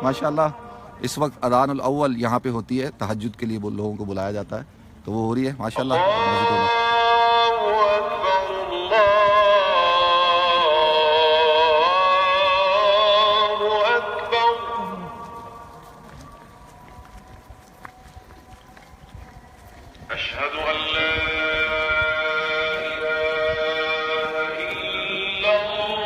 ماشاءاللہ اس وقت اذان الاول یہاں پہ ہوتی ہے، تہجد کے لیے لوگوں کو بلایا جاتا ہے، تو وہ ہو رہی ہے ماشاءاللہ مسجدوں میں۔ أشهد أن لا إله إلا الله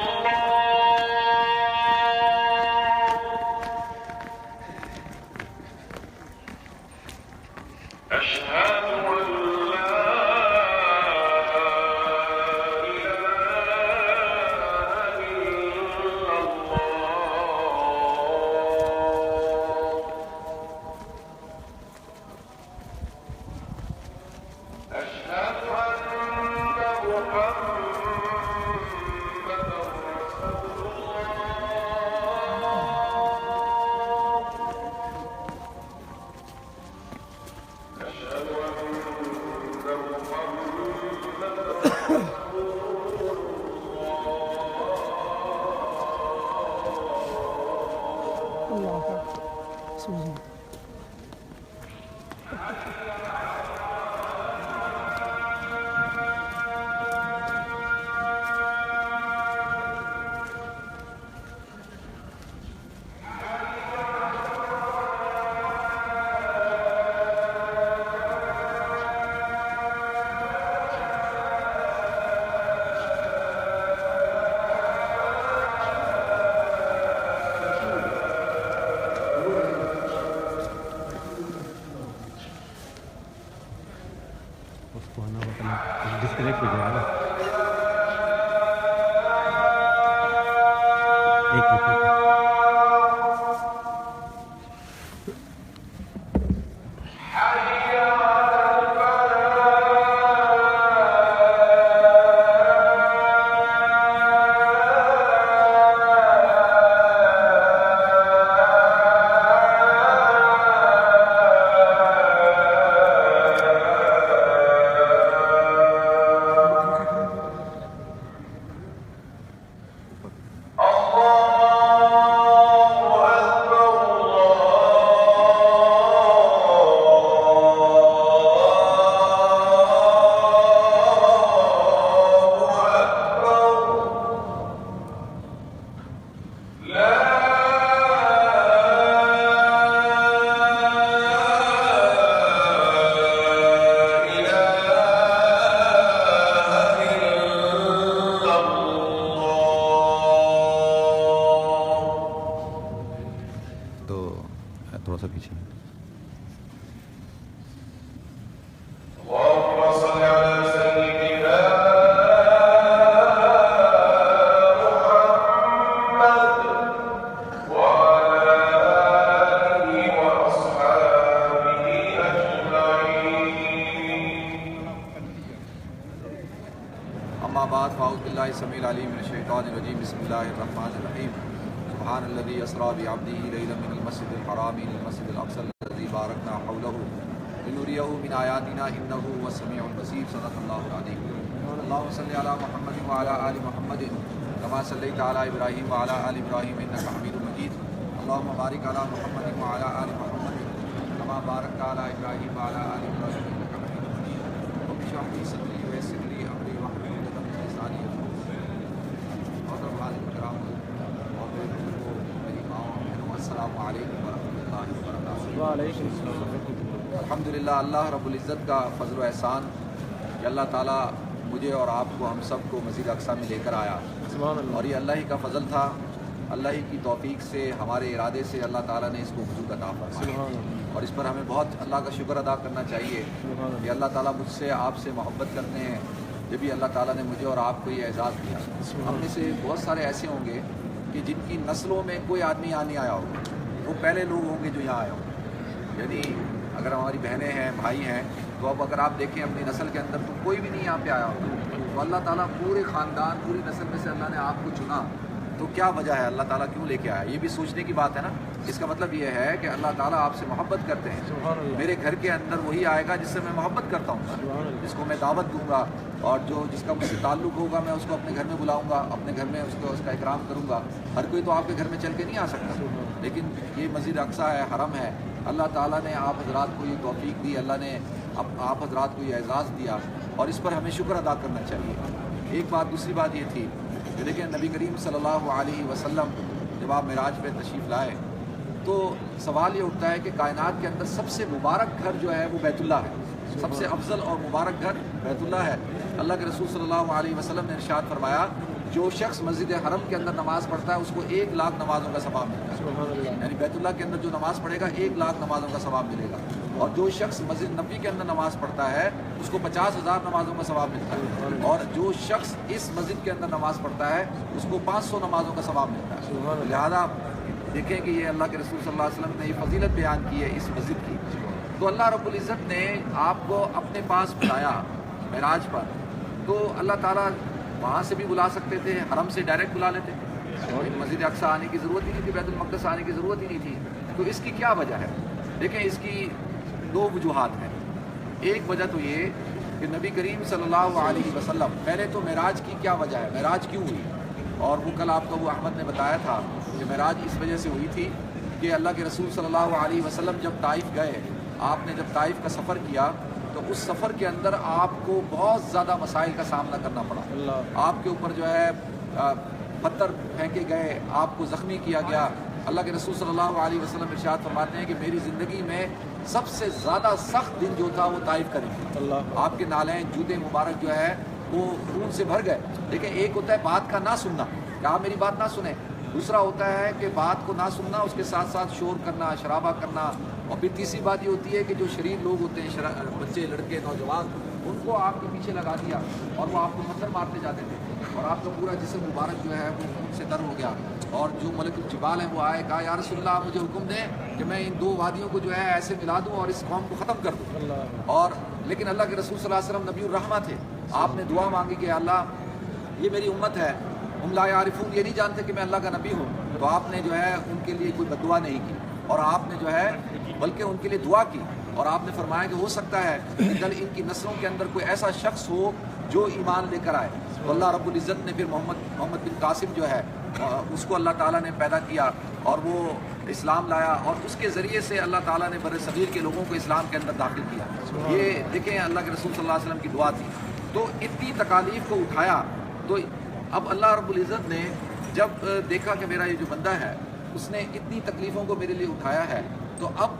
أشهد أن لا إله إلا الله أشهد أن محمدا رسول الله أشهد أن محمدا رسول اللہ سبحان ڈسکنیکٹ ہو جائے گا ایک تو تھوڑا سا پیچھے اللهم صل على سيدنا محمد وعلى آله وأصحابه أجمعين اما بعد فاعوذ باللہ السمیع العلیم من الشیطان الرجیم بسم اللہ الرحمن الرحیم سبحان الذی اسریٰ بعبدہ لیلا من المسجد الحرام الى المسجد الاقصى الذی بارکنا حولہ لنریہ من آیاتنا انہ هو السمیع البصیر صدق اللہ العظیم اللہم صلی علی محمد وعلی آل محمد کما صلیت علی ابراہیم وعلی آل ابراہیم انک حمید مجید اللہم بارک علی محمد وعلی آل محمد کما بارکت علی ابراہیم وعلی آل ابراہیم انک حمید مجید رب اشرح لی صدری ویسر لی امری واحلل عقدۃ من لسانی یفقهوا قولی حاضر کرام اور میری ماں اور بہنوں السلام علیکم ورحمۃ اللہ وبرکاتہ۔ وعلیکم السلام۔ الحمدللہ اللہ رب العزت کا فضل و احسان کہ اللہ تعالیٰ مجھے اور آپ کو ہم سب کو مسجد اقصیٰ میں لے کر آیا، سبحان اللہ۔ اور یہ اللہ ہی کا فضل تھا، اللہ ہی کی توفیق سے ہمارے ارادے سے اللہ تعالیٰ نے اس کو وجود عطا فرمایا، سبحان اللہ۔ اور اس پر ہمیں بہت اللہ کا شکر ادا کرنا چاہیے سبحان کہ اللہ۔ اللہ تعالیٰ مجھ سے آپ سے محبت کرتے ہیں، جب بھی اللہ تعالیٰ نے مجھے اور آپ کو یہ اعزاز دیا۔ ہم میں سے بہت سارے ایسے ہوں گے کہ جن کی نسلوں میں کوئی آدمی یہاں نہیں آیا ہوگا، وہ پہلے لوگ ہوں گے جو یہاں آئے ہوں گے، یعنی اگر ہماری بہنیں ہیں، بھائی ہیں، تو اب اگر آپ دیکھیں اپنی نسل کے اندر تو کوئی بھی نہیں یہاں پہ آیا ہوگا، تو اللہ تعالیٰ پورے خاندان پوری نسل میں سے اللہ نے آپ کو چنا، تو کیا وجہ ہے اللہ تعالیٰ کیوں لے کے آیا؟ یہ بھی سوچنے کی بات ہے نا۔ اس کا مطلب یہ ہے کہ اللہ تعالیٰ آپ سے محبت کرتے ہیں۔ سبحان اللہ۔ میرے گھر کے اندر وہی آئے گا جس سے میں محبت کرتا ہوں، جس کو میں دعوت دوں گا، اور جس کا مجھ سے تعلق ہوگا میں اس کو اپنے گھر میں بلاؤں گا، اپنے گھر میں اس کا اکرام کروں گا۔ ہر کوئی تو آپ کے گھر میں چل کے نہیں آ سکتا، لیکن یہ مسجد اقصیٰ ہے، حرم ہے، اللہ تعالیٰ نے آپ حضرات کو یہ توفیق دی، اللہ نے آپ حضرات کو یہ اعزاز دیا، اور اس پر ہمیں شکر ادا کرنا چاہیے۔ ایک بات، دوسری بات یہ تھی کہ دیکھیں نبی کریم صلی اللہ علیہ وسلم جب آپ معراج پہ تشریف لائے تو سوال یہ اٹھتا ہے کہ کائنات کے اندر سب سے مبارک گھر جو ہے وہ بیت اللہ ہے، سب سے افضل اور مبارک گھر بیت اللہ ہے۔ اللہ کے رسول صلی اللہ علیہ وسلم نے ارشاد فرمایا جو شخص مسجد حرم کے اندر نماز پڑھتا ہے اس کو 1,00,000 نمازوں کا ثواب ملتا ہے، یعنی بیت اللہ کے اندر جو نماز پڑھے گا 1,00,000 نمازوں کا ثواب ملے گا، اور جو شخص مسجد نبوی کے اندر نماز پڑھتا ہے اس کو 50,000 نمازوں کا ثواب ملتا ہے، اور جو شخص اس مسجد کے اندر نماز پڑھتا ہے اس کو 500 نمازوں کا ثواب ملتا ہے۔ لہذا دیکھیں کہ یہ اللہ کے رسول صلی اللہ علیہ وسلم نے یہ فضیلت بیان کی ہے اس مسجد کی، تو اللہ رب العزت نے آپ کو اپنے پاس بلایا معراج پر، تو اللہ تعالیٰ وہاں سے بھی بلا سکتے تھے، حرم سے ڈائریکٹ بلا لیتے، مسجد اقصیٰ آنے کی ضرورت ہی نہیں تھی، بیت المقدس آنے کی ضرورت ہی نہیں تھی۔ تو اس کی کیا وجہ ہے؟ دیکھیں اس کی 2 وجوہات ہیں۔ ایک وجہ تو یہ کہ نبی کریم صلی اللہ علیہ وسلم، پہلے تو معراج کی کیا وجہ ہے، معراج کیوں ہوئی، اور وہ کل آپ کو ابو احمد نے بتایا تھا کہ معراج اس وجہ سے ہوئی تھی کہ اللہ کے رسول صلی اللہ علیہ وسلم جب طائف گئے، آپ نے جب طائف کا سفر کیا تو اس سفر کے اندر آپ کو بہت زیادہ مسائل کا سامنا کرنا پڑا، آپ کے اوپر جو ہے پتھر پھینکے گئے، آپ کو زخمی کیا گیا۔ اللہ کے رسول صلی اللہ علیہ وسلم ارشاد فرماتے ہیں کہ میری زندگی میں سب سے زیادہ سخت دن جو تھا وہ طائف کا دن تھا، آپ کے نالین جوتے مبارک جو ہے وہ خون سے بھر گئے۔ لیکن ایک ہوتا ہے بات کا نہ سننا کہ آپ میری بات نہ سنیں، دوسرا ہوتا ہے کہ بات کو نہ سننا، اس کے ساتھ ساتھ شور کرنا، شرابہ کرنا، اور پھر تیسری بات یہ ہوتی ہے کہ جو شریر لوگ ہوتے ہیں، بچے، لڑکے، نوجوان، ان کو آپ کے پیچھے لگا دیا اور وہ آپ کو پتھر مارتے جاتے تھے، اور آپ کا پورا جسم مبارک جو ہے وہ خون سے تر ہو گیا، اور جو ملک الجبال ہیں وہ آئے، کہا یا رسول اللہ مجھے حکم دیں کہ میں ان 2 وادیوں کو جو ہے ایسے ملا دوں اور اس قوم کو ختم کر دوں، اور لیکن اللہ کے رسول صلی اللہ علیہ وسلم نبی الرحمہ تھے، آپ نے دعا مانگی کہ اللہ یہ میری امت ہے، ہم لا یعرفون، یہ نہیں جانتے کہ میں اللہ کا نبی ہوں، تو آپ نے جو ہے ان کے لیے کوئی بد دعا نہیں کی، اور آپ نے جو ہے بلکہ ان کے لیے دعا کی، اور آپ نے فرمایا کہ ہو سکتا ہے کہ کل ان کی نسلوں کے اندر کوئی ایسا شخص ہو جو ایمان لے کر آئے، تو اللہ رب العزت نے پھر محمد بن قاسم جو ہے اس کو اللہ تعالیٰ نے پیدا کیا اور وہ اسلام لایا، اور اس کے ذریعے سے اللہ تعالیٰ نے بر صغیر کے لوگوں کو اسلام کے اندر داخل کیا۔ یہ دیکھیں اللہ کے رسول صلی اللہ علیہ وسلم کی دعا تھی، تو اتنی تکالیف کو اٹھایا، تو اب اللہ رب العزت نے جب دیکھا کہ میرا یہ جو بندہ ہے اس نے اتنی تکلیفوں کو میرے لیے اٹھایا ہے، تو اب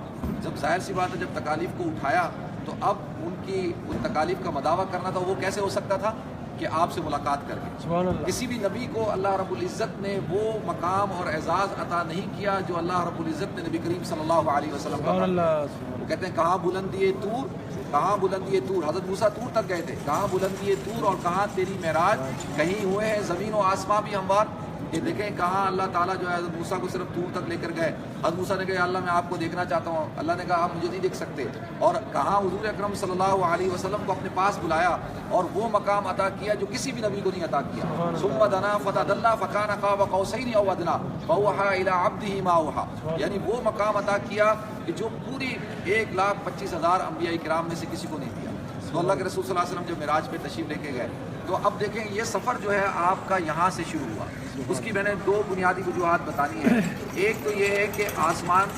جب ظاہر سی بات ہے جب تکالیف کو اٹھایا تو اب ان تکالیف کا مداوع کرنا تھا، وہ کیسے ہو سکتا تھا کہ آپ سے ملاقات کر کے۔ کسی بھی نبی کو اللہ رب العزت نے وہ مقام اور اعزاز عطا نہیں کیا جو اللہ رب العزت نے نبی کریم صلی اللہ علیہ وسلم کو عطا کیا۔ وہ کہتے ہیں کہاں بلندی طور، کہاں بلندی طور، حضرت موسیٰ طور تک گئے تھے، کہاں بلندی طور اور کہاں تیری معراج، کہیں ہوئے ہیں زمین و آسمان بھی ہموار۔ یہ دیکھیں کہاں اللہ تعالیٰ جو ہے حضرت موسیٰ کو صرف طور تک لے کر گئے، حضرت موسیٰ نے کہا اللہ میں آپ کو دیکھنا چاہتا ہوں، اللہ نے کہا آپ مجھے نہیں دیکھ سکتے، اور کہاں حضور اکرم صلی اللہ علیہ وسلم کو اپنے پاس بلایا اور وہ مقام عطا کیا جو کسی بھی نبی کو نہیں عطا کیا۔ ثم دنا فتدلى فكان قاب قوسين او ادنى فاوحى الى عبده ما اوحى، یعنی وہ مقام عطا کیا کہ جو پوری 1,25,000 انبیاء کرام میں سے کسی کو نہیں دیا۔ تو اللہ کے رسول صلی اللہ علیہ وسلم جب معراج پہ تشریف لے کے گئے، تو اب دیکھیں یہ سفر جو ہے آپ کا یہاں سے شروع ہوا، اس کی میں نے 2 بنیادی وجوہات بتانی ہیں۔ ایک تو یہ ہے کہ آسمان،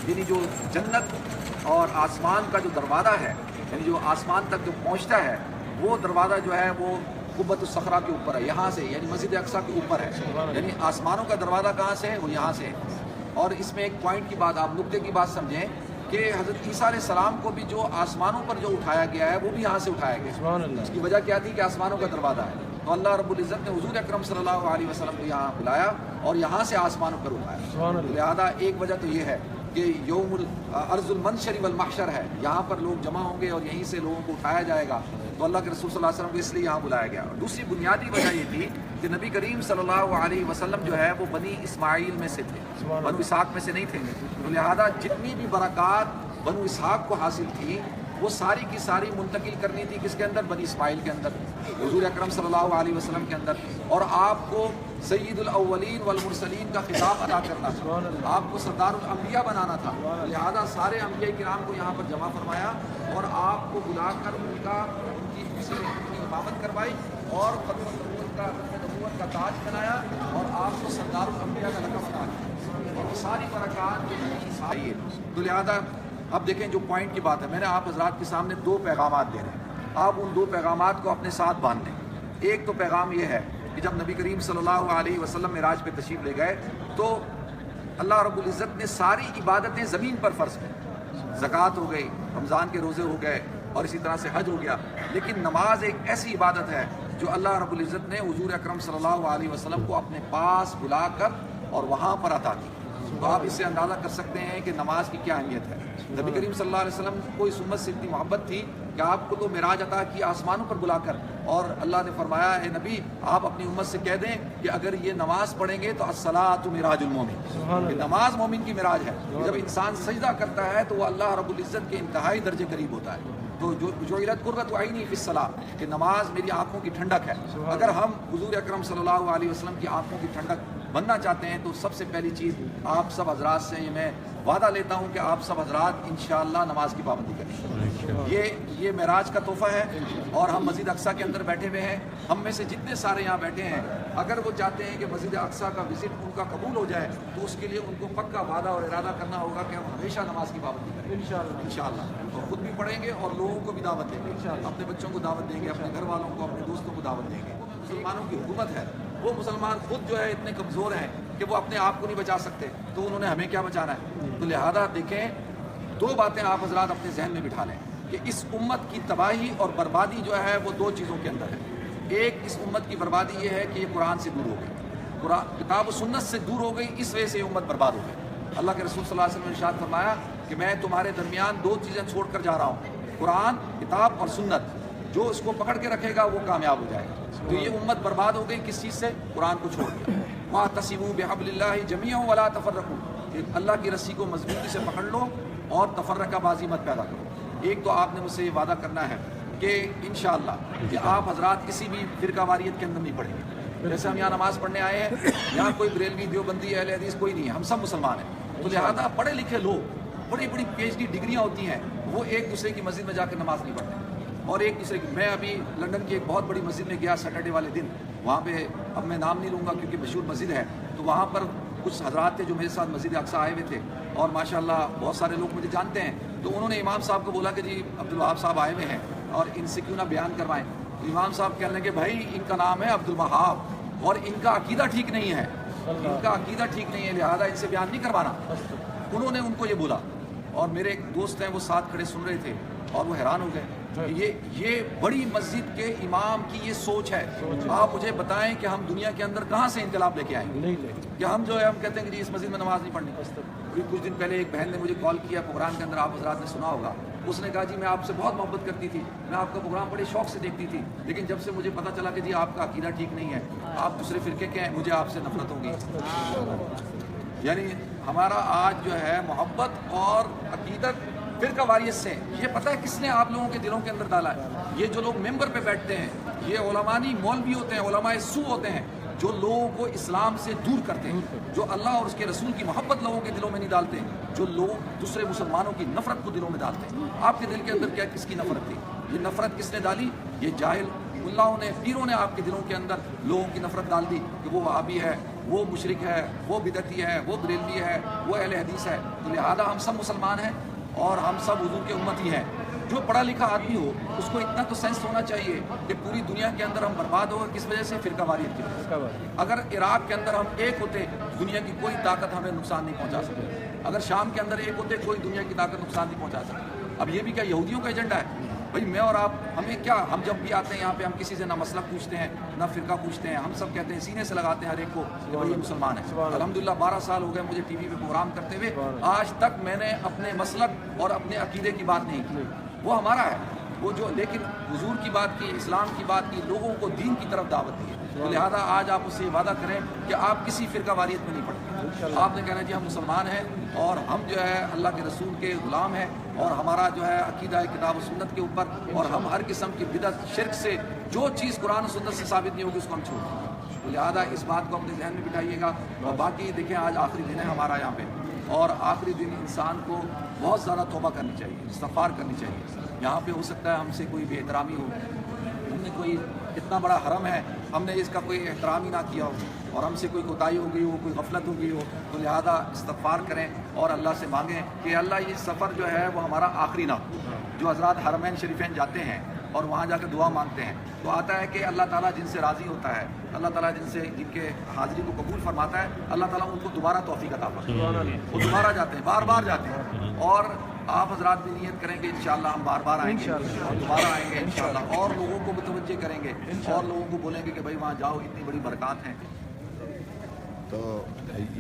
یعنی جو جنت اور آسمان کا جو دروازہ ہے، یعنی جو آسمان تک جو پہنچتا ہے، وہ دروازہ جو ہے وہ قبۃ الصخرہ کے اوپر ہے، یہاں سے، یعنی مسجد اقصیٰ کے اوپر ہے، یعنی آسمانوں کا دروازہ کہاں سے ہے، وہ یہاں سے ہے۔ اور اس میں ایک پوائنٹ کی بات، آپ نقطے کی بات سمجھیں کہ حضرت عیسیٰ علیہ السلام کو بھی جو آسمانوں پر جو اٹھایا گیا ہے وہ بھی یہاں سے اٹھایا گیا۔ اس کی وجہ کیا تھی کہ آسمانوں کا دروازہ ہے، تو اللہ رب العزت نے حضور اکرم صلی اللہ علیہ وسلم کو یہاں بلایا اور یہاں سے آسمانوں پر اٹھایا۔ لہذا ایک وجہ تو یہ ہے کہ یوم الارض المنشر والمحشر ہے، یہاں پر لوگ جمع ہوں گے اور یہیں سے لوگوں کو اٹھایا جائے گا، تو اللہ کے رسول صلی اللہ علیہ وسلم کو اس لیے یہاں بلایا گیا۔ اور دوسری بنیادی وجہ یہ تھی کہ نبی کریم صلی اللہ علیہ وسلم جو ہے وہ بنی اسماعیل میں سے تھے، بنو اسحاق میں سے نہیں تھے، تو لہذا جتنی بھی برکات بنو اسحاق کو حاصل تھی وہ ساری کی ساری منتقل کرنی تھی کس کے اندر، بنی اسماعیل کے اندر، حضور اکرم صلی اللہ علیہ وسلم کے اندر، اور آپ کو سید الاولین والمرسلین کا خطاب ادا کرنا تھا، آپ کو سردار الانبیاء بنانا تھا، لہذا سارے انبیاء کرام کو یہاں پر جمع فرمایا اور آپ کو بلا کر ان کی امامت کروائی اور ختم نبوت کا تاج بنایا اور آپ کو سردار الانبیاء کا لقب عطا کیا۔ اور کی ساری برکات جو ہے تو لہٰذا اب دیکھیں جو پوائنٹ کی بات ہے، میں نے آپ حضرات کے سامنے 2 پیغامات دے رہے ہیں، آپ ان 2 پیغامات کو اپنے ساتھ باندھ لیں۔ ایک تو پیغام یہ ہے کہ جب نبی کریم صلی اللہ علیہ وسلم معراج پہ تشریف لے گئے تو اللہ رب العزت نے ساری عبادتیں زمین پر فرض کی، زکوٰۃ ہو گئی، رمضان کے روزے ہو گئے، اور اسی طرح سے حج ہو گیا، لیکن نماز ایک ایسی عبادت ہے جو اللہ رب العزت نے حضور اکرم صلی اللہ علیہ وسلم کو اپنے پاس بلا کر اور وہاں پر عطا کی۔ تو آپ اس سے اندازہ کر سکتے ہیں کہ نماز کی کیا اہمیت ہے۔ نبی کریم صلی اللہ علیہ وسلم کو اس امت سے اتنی محبت تھی کہ آپ کو تو معراج عطا کی آسمانوں پر بلا کر، اور اللہ نے فرمایا اے نبی آپ اپنی امت سے کہہ دیں کہ اگر یہ نماز پڑھیں گے تو الصلاۃ معراج المومن، کہ نماز مومن کی معراج ہے۔ جب انسان سجدہ کرتا ہے تو وہ اللہ رب العزت کے انتہائی درجے قریب ہوتا ہے۔ تو جو علت قرۃ عینی فی الصلاۃ، کہ نماز میری آنکھوں کی ٹھنڈک ہے۔ اگر ہم حضور اکرم صلی اللہ علیہ وسلم کی آنکھوں کی ٹھنڈک بننا چاہتے ہیں تو سب سے پہلی چیز آپ سب حضرات سے میں وعدہ لیتا ہوں کہ آپ سب حضرات انشاءاللہ نماز کی پابندی کریں۔ یہ معراج کا تحفہ ہے، اور ہم مسجد اقصیٰ کے اندر بیٹھے ہوئے ہیں، ہم میں سے جتنے سارے یہاں بیٹھے ہیں اگر وہ چاہتے ہیں کہ مسجد اقصیٰ کا وزٹ ان کا قبول ہو جائے تو اس کے لیے ان کو پکا وعدہ اور ارادہ کرنا ہوگا کہ ہم ہمیشہ نماز کی پابندی کریں انشاءاللہ، اور خود بھی پڑھیں گے اور لوگوں کو بھی دعوت دیں گے، اپنے بچوں کو دعوت دیں گے، اپنے گھر والوں کو، اپنے دوستوں کو دعوت دیں گے۔ مسلمانوں کی حکومت ہے، وہ مسلمان خود جو ہے اتنے کمزور ہیں کہ وہ اپنے آپ کو نہیں بچا سکتے، تو انہوں نے ہمیں کیا بچانا ہے؟ تو لہذا دیکھیں 2 باتیں آپ حضرات اپنے ذہن میں بٹھا لیں کہ اس امت کی تباہی اور بربادی جو ہے وہ 2 چیزوں کے اندر ہے۔ ایک اس امت کی بربادی یہ ہے کہ یہ قرآن سے دور ہو گئی، قرآن کتاب و سنت سے دور ہو گئی، اس وجہ سے یہ امت برباد ہو گئی۔ اللہ کے رسول صلی اللہ علیہ وسلم نے ارشاد فرمایا کہ میں تمہارے درمیان 2 چیزیں چھوڑ کر جا رہا ہوں، قرآن کتاب اور سنت، جو اس کو پکڑ کے رکھے گا وہ کامیاب ہو جائے گا۔ تو یہ امت برباد ہو گئی کس چیز سے؟ قرآن کو چھوڑ دیا۔ واعتصموا بحبل اللہ جميعا ولا تفرقوا، اللہ کی رسی کو مضبوطی سے پکڑ لو اور تفرقہ بازی مت پیدا کرو۔ ایک تو آپ نے مجھ سے یہ وعدہ کرنا ہے کہ انشاءاللہ کہ آپ حضرات کسی بھی فرقہ واریت کے اندر نہیں پڑھیں گے۔ جیسے ہم یہاں نماز پڑھنے آئے ہیں، یہاں کوئی بریلوی دیوبندی اہل حدیث کوئی نہیں ہے، ہم سب مسلمان ہیں۔ تو لہذا پڑھے لکھے لوگ، بڑی بڑی PhD ڈگریاں ہوتی ہیں، وہ ایک دوسرے کی مسجد میں جا کے نماز نہیں پڑھتے، اور ایک دوسرے کی، میں ابھی لندن کی ایک بہت بڑی مسجد میں گیا سیٹرڈے والے دن، وہاں پہ اب میں نام نہیں لوں گا کیونکہ مشہور مسجد ہے، تو وہاں پر کچھ حضرات تھے جو میرے ساتھ مسجد اقصیٰ آئے ہوئے تھے، اور ماشاءاللہ بہت سارے لوگ مجھے جانتے ہیں، تو انہوں نے امام صاحب کو بولا کہ جی عبدالوہاب صاحب آئے ہوئے ہیں اور ان سے کیوں نہ بیان کروائیں۔ تو امام صاحب کہنے لگے بھائی ان کا نام ہے عبدالوہاب اور ان کا عقیدہ ٹھیک نہیں ہے، ان کا عقیدہ ٹھیک نہیں ہے، لہذا ان سے بیان نہیں کروانا۔ انہوں نے ان کو یہ بولا، اور میرے ایک دوست ہیں وہ ساتھ کھڑے سن رہے تھے اور وہ حیران ہو گئے کہ یہ بڑی مسجد کے امام کی یہ سوچ ہے۔ آپ مجھے بتائیں کہ ہم دنیا کے اندر کہاں سے انقلاب لے کے آئیں گے کہ ہم جو ہے ہم کہتے ہیں کہ جی اس مسجد میں نماز نہیں پڑھنی۔ کچھ دن پہلے ایک بہن نے مجھے کال کیا پروگرام کے اندر، آپ حضرات نے سنا ہوگا، اس نے کہا جی میں آپ سے بہت محبت کرتی تھی، میں آپ کا پروگرام بڑے شوق سے دیکھتی تھی، لیکن جب سے مجھے پتہ چلا کہ جی آپ کا عقیدہ ٹھیک نہیں ہے، آپ دوسرے فرقے کے ہیں، مجھے آپ سے نفرت ہوگی۔ یعنی ہمارا آج جو ہے محبت اور عقیدت فرقہ واریت سے، یہ پتہ ہے کس نے آپ لوگوں کے دلوں کے اندر ڈالا ہے؟ یہ جو لوگ ممبر پہ بیٹھتے ہیں، یہ علماء نہیں مولوی ہوتے ہیں، علماء سو ہوتے ہیں، جو لوگوں کو اسلام سے دور کرتے ہیں، جو اللہ اور اس کے رسول کی محبت لوگوں کے دلوں میں نہیں ڈالتے، جو لوگ دوسرے مسلمانوں کی نفرت کو دلوں میں ڈالتے ہیں۔ آپ کے دل کے اندر کیا کس کی نفرت تھی؟ یہ نفرت کس نے ڈالی؟ یہ جاہل ملاؤں نے، پیروں نے آپ کے دلوں کے اندر لوگوں کی نفرت ڈال دی کہ وہ وہابی ہے، وہ مشرک ہے، وہ بدعتی ہے، وہ بریلوی ہے، وہ اہل حدیث ہے۔ تو لہذا ہم سب مسلمان ہیں اور ہم سب حضور کے امتی ہیں۔ جو پڑھا لکھا آدمی ہو اس کو اتنا تو سینس ہونا چاہیے کہ پوری دنیا کے اندر ہم برباد ہو کس وجہ سے؟ فرقہ واریت کی وجہ سے۔ اگر عراق کے اندر ہم ایک ہوتے، دنیا کی کوئی طاقت ہمیں نقصان نہیں پہنچا سکتی۔ اگر شام کے اندر ایک ہوتے، کوئی دنیا کی طاقت نقصان نہیں پہنچا سکتی۔ اب یہ بھی کیا یہودیوں کا ایجنڈا ہے؟ بھائی میں اور آپ، ہمیں کیا، ہم جب بھی آتے ہیں یہاں پہ ہم کسی سے نہ مسلک پوچھتے ہیں نہ فرقہ پوچھتے ہیں، ہم سب کہتے ہیں، سینے سے لگاتے ہیں ہر ایک کو کہ بھائی یہ مسلمان ہے۔ الحمدللہ 12 سال ہو گئے مجھے ٹی وی پہ پروگرام کرتے ہوئے، آج تک میں نے اپنے مسلک اور اپنے عقیدے کی بات نہیں کی، وہ ہمارا ہے وہ جو، لیکن حضور کی بات کی، اسلام کی بات کی، لوگوں کو دین کی طرف دعوت دی ہے۔ تو لہٰذا آج آپ اس سے وعدہ کریں کہ آپ کسی فرقہ واریت میں نہیں پڑتے۔ آپ نے کہنا جی ہم مسلمان ہیں اور ہم جو ہے اللہ کے رسول کے غلام ہیں، اور ہمارا جو ہے عقیدہ ہے کتاب و سنت کے اوپر، اور ہم ہر قسم کی بدعت شرک سے جو چیز قرآن و سنت سے ثابت نہیں ہوگی اس کو ہم چھوڑ دیں گے۔ تو لہٰذا اس بات کو اپنے ذہن میں بٹھائیے گا۔ اور باقی دیکھیں آج آخری دن ہے ہمارا یہاں پہ، اور آخری دن انسان کو بہت زیادہ توبہ کرنی چاہیے، استغفار کرنی چاہیے۔ یہاں پہ ہو سکتا ہے ہم سے کوئی بے احترامی ہو، ہم نے کوئی اتنا بڑا حرم ہے، ہم نے اس کا کوئی احترام ہی نہ کیا ہو، اور ہم سے کوئی کوتاہی ہو گئی ہو، کوئی غفلت ہو گئی ہو، تو لہذا استغفار کریں اور اللہ سے مانگیں کہ اللہ یہ سفر جو ہے وہ ہمارا آخری نہ ہو۔ جو حضرات حرمین شریفین جاتے ہیں اور وہاں جا کے دعا مانگتے ہیں تو آتا ہے کہ اللہ تعالیٰ جن سے راضی ہوتا ہے، اللہ تعالیٰ جن کے حاضری کو قبول فرماتا ہے، اللہ تعالیٰ ان کو دوبارہ توفیق عطا فرماتا ہے، وہ دوبارہ جاتے ہیں، بار بار جاتے ہیں۔ اور آپ حضرات بھی نیت کریں کہ انشاءاللہ ہم بار بار آئیں گے اور دوبارہ آئیں گے انشاءاللہ، اور لوگوں کو متوجہ کریں گے اور لوگوں کو بولیں گے کہ بھائی وہاں جاؤ، اتنی بڑی برکات ہیں۔ تو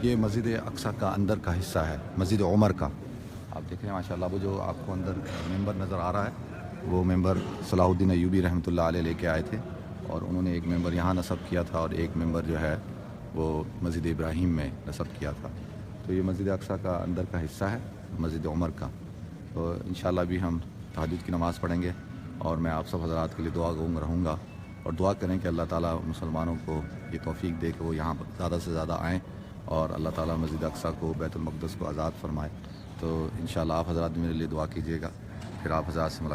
یہ مسجد اقصیٰ کا اندر کا حصہ ہے، مسجد عمر کا۔ آپ دیکھ رہے ہیں ماشاءاللہ، وہ جو آپ کو اندر ممبر نظر آ رہا ہے وہ ممبر صلاح الدین ایوبی رحمۃ اللہ علیہ لے کے آئے تھے، اور انہوں نے ایک ممبر یہاں نصب کیا تھا اور ایک ممبر جو ہے وہ مسجد ابراہیم میں نصب کیا تھا۔ تو یہ مسجد اقصیٰ کا اندر کا حصہ ہے، مسجد عمر کا۔ تو انشاءاللہ بھی ہم تہجد کی نماز پڑھیں گے، اور میں آپ سب حضرات کے لیے دعا گو رہوں گا، اور دعا کریں کہ اللہ تعالیٰ مسلمانوں کو یہ توفیق دے کہ وہ یہاں زیادہ سے زیادہ آئیں، اور اللہ تعالیٰ مسجد اقصیٰ کو، بیت المقدس کو آزاد فرمائے۔ تو انشاءاللہ آپ حضرات بھی میرے لیے دعا کیجیے گا، پھر آپ حضرات سے ملاقات